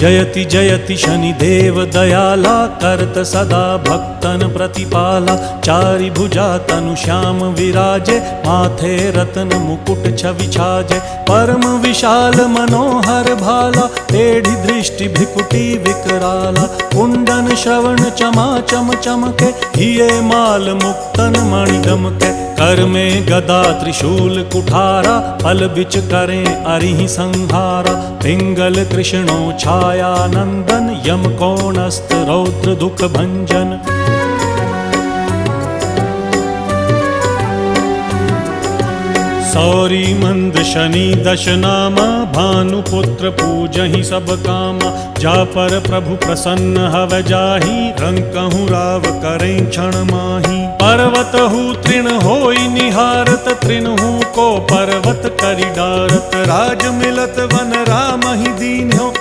जयति जयति शनिदेव दयाला, करत सदा भक्तन प्रतिपाला। चारि भुजा तनु श्याम विराजे, माथे रत्न मुकुट छवि छाजे। परम विशाल मनोहर भाला, टेढ़ी दृष्टि भृकुटी विकराला। कुंडन श्रवण चमा चम चमके, हिये माल मुक्तन मणि दमके। कर में गदा त्रिशूल कुठारा, फल बिच करें अरिहि संहारा। पिंगल कृष्णो छाया नंदन, यम कोणस्थ रौद्र दुख भंजन। सौरी मंद शनि दश नामा, भानुपुत्र पूजहि सब कामा। जा पर प्रभु प्रसन्न हव जाहि, रंकहु राव करें क्षण माहि। पर्वत हु तृण होई निहारत, तृणहु को पर्वत करि डारत। राज मिलत वन राम ही दीन हो,